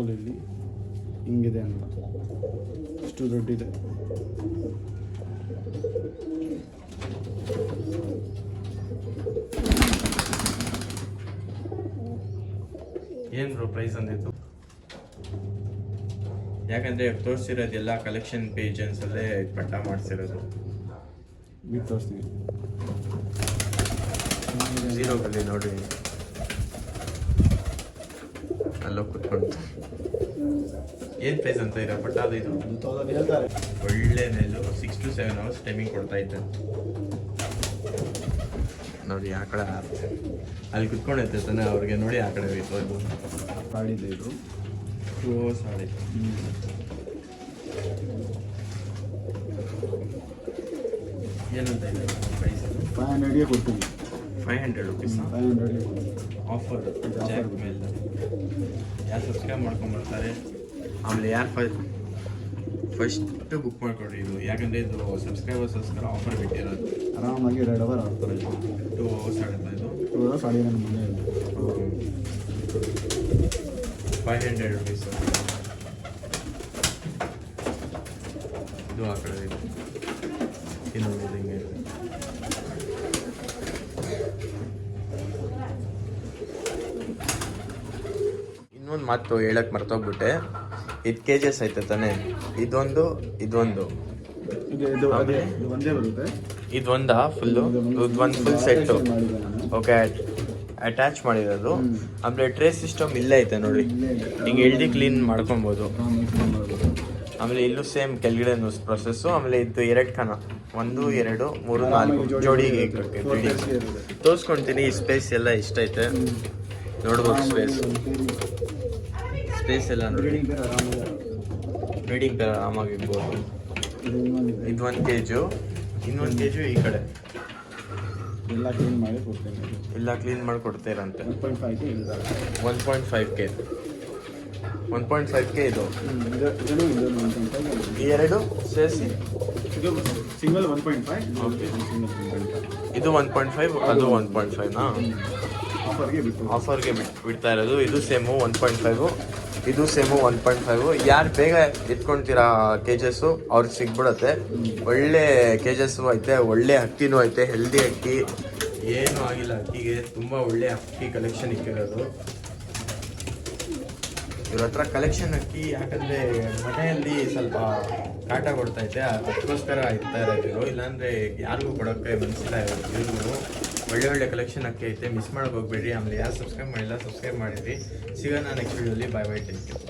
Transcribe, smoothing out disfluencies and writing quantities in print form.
ಇಲ್ಲಿ ಹಿಂಗಿದೆ ಅಂತ ಇಷ್ಟು ದೊಡ್ಡಿದೆ. ಏನು ಬ್ರೋ ಪ್ರೈಸ್ ಅಂದಿತ್ತು? ಯಾಕಂದರೆ ತೋರಿಸಿರೋದು ಎಲ್ಲ ಕಲೆಕ್ಷನ್ ಪೇಜನ್ಸಲ್ಲೇ ಪಟ್ಟ ಮಾಡಿಸಿರೋದು. ತೋರಿಸ್ತೀವಿ ಝೀರೋಗಲ್ಲಿ ನೋಡಿ ಅಲ್ಲೋ ಕುತ್ಕೊಂಡು ಏನು ಪ್ರೈಸ್ ಅಂತ ಇರೋ ಬಟ್ ಅದು ಇದು ಹೇಳ್ತಾರೆ. ಒಳ್ಳೆ ನೆಲ್ಲು 6 to 7 hours ಟೈಮಿಂಗ್ ಕೊಡ್ತಾ ಇದ್ದೆ ನೋಡಿ. ಆ ಕಡೆ ಅಲ್ಲಿ ಕುತ್ಕೊಂಡೈತೆ ತಾನೆ ಅವ್ರಿಗೆ ನೋಡಿ ಆ ಕಡೆ ಹೋಯ್ತು. ಅದು ಆಡಿದೆ ಇದು ಕ್ಲೋಸ್ ಆಡಿತ್ತು. ಏನಂತ ಇದೆ ಪ್ರೈಸ್? ಅದು 500ಗೆ ಕೊಡ್ತೀನಿ. 500 rupees 500ಗೆ ಆಫರ್ ಜಾಕ್ ಮೇಲೆ. ಯಾರು ಸಬ್ಸ್ಕ್ರೈಬ್ ಮಾಡ್ಕೊಂಡ್ಬರ್ತಾರೆ ಆಮೇಲೆ ಯಾರು ಫಸ್ಟ್ ಬುಕ್ ಮಾಡ್ಕೊಡ್ರಿ ಇದು. ಯಾಕಂದರೆ ಇದು ಸಬ್ಸ್ಕ್ರೈಬರ್ಸ್ಗೋಸ್ಕರ ಆಫರ್ ಬಿಟ್ಟಿರೋದು. ಆರಾಮಾಗಿ 2 hour ಆಗ್ತಾರೆ. 2 hours ಆಡುತ್ತಾ ಇದು. 2 hours ಆಡಿ ನನ್ನ ಮನೆ 500 rupees ಇದು. ಆ ಕಡೆ ಇದು ಇನ್ನೊಂದು ಹಿಂಗೆ ಇನ್ನೊಂದು ಮಾತು ಹೇಳಕ್ಕೆ ಮರ್ತೋಗ್ಬಿಟ್ಟೆ. ಇದು KGS ಐತೆ ತಾನೆ, ಇದೊಂದು ಇದು ಒಂದೇ ಬರುತ್ತೆ. ಇದೊಂದಾ ಫುಲ್ಲು? ಒಂದು ಫುಲ್ ಸೆಟ್ಟು. ಓಕೆ, ಅಟ್ಯಾಚ್ ಮಾಡಿರೋದು. ಆಮೇಲೆ ಟ್ರೇ ಸಿಸ್ಟಮ್ ಇಲ್ಲೇ ಐತೆ ನೋಡಿ, ಹಿಂಗೆ ಎಳ್ದು ಕ್ಲೀನ್ ಮಾಡ್ಕೊಬೋದು. ಆಮೇಲೆ ಇಲ್ಲೂ ಸೇಮ್ ಕೆಳಗಡೆ ಪ್ರೊಸೆಸ್ಸು. ಆಮೇಲೆ ಇದು 2 ಕಣ, 1 2 3 4 ಜೋಡಿಗೆ ತೋರಿಸ್ಕೊಳ್ತೀನಿ. ಈ ಸ್ಪೇಸ್ ಎಲ್ಲ ಎಷ್ಟೈತೆ ನೋಡ್ಬೋದು. ಸ್ಪೇಸ್ ಎಲ್ಲ ನೋಡಿ, ರೀಡಿಂಗ್ ಆರಾಮಾಗಿರ್ಬೋದು. ಇದು 1 kg, ಇನ್ನೊಂದು kg ಈ ಕಡೆ ಎಲ್ಲ ಕ್ಲೀನ್ ಮಾಡಿ ಕೊಡ್ತೇನೆ. ಎಲ್ಲ ಕ್ಲೀನ್ ಮಾಡಿ ಕೊಡ್ತೀರಂತೆ. 1.5K 1.5K 1.5K ಇದು. ಈ 2 ಸೇರಿಸಿ ಇದು ಸಿಂಗಲ್ 1.5. ಓಕೆ, ಇದು 1.5, ಅದು 1.5ನಾ? ಆಫರ್ಗೆ ಬಿಡ್ತಾ ಇರೋದು. ಇದು ಸೇಮು 1.5, ಇದು ಸೇಮು 1.5. ಯಾರು ಬೇಗ ಎತ್ಕೊಳ್ತೀರಾ KGSಸು ಅವ್ರಿಗೆ ಸಿಗ್ಬಿಡುತ್ತೆ. ಒಳ್ಳೆ KGSಸು ಐತೆ, ಒಳ್ಳೆ ಅಕ್ಕಿನೂ ಐತೆ, ಹೆಲ್ದಿ ಅಕ್ಕಿ, ಏನೂ ಆಗಿಲ್ಲ ಅಕ್ಕಿಗೆ. ತುಂಬ ಒಳ್ಳೆ ಅಕ್ಕಿ ಕಲೆಕ್ಷನ್ ಇಕ್ಕಿರೋದು ಇವ್ರ ಹತ್ರ. ಕಲೆಕ್ಷನ್ ಅಕ್ಕಿ ಯಾಕಂದರೆ ಮನೆಯಲ್ಲಿ ಸ್ವಲ್ಪ ಕಾಟ ಕೊಡ್ತೈತೆ, ಅದಕ್ಕೋಸ್ಕರ ಇರ್ತಾ ಇರೋದು ಇವರು. ಇಲ್ಲಾಂದರೆ ಯಾರಿಗೂ ಕೊಡೋಕ್ಕೆ ಮನಸ್ಸಿಲ್ಲ ಇವ್ರಿಗೂ. ಒಳ್ಳೆ ಕಲೆಕ್ಷನ್ ಅಕ್ಕಿ ಐತೆ, ಮಿಸ್ ಮಾಡೋಕೆ ಹೋಗ್ಬೇಡ್ರಿ. ಆಮೇಲೆ ಯಾರು ಸಬ್ಸ್ಕ್ರೈಬ್ ಮಾಡಿಲ್ಲ ಸಬ್ಸ್ಕ್ರೈಬ್ ಮಾಡಿರಿ. ಸಿಗೋಣ ನೆಕ್ಸ್ಟ್ ವಿಡಿಯೋಲಿ. Bye bye, take care.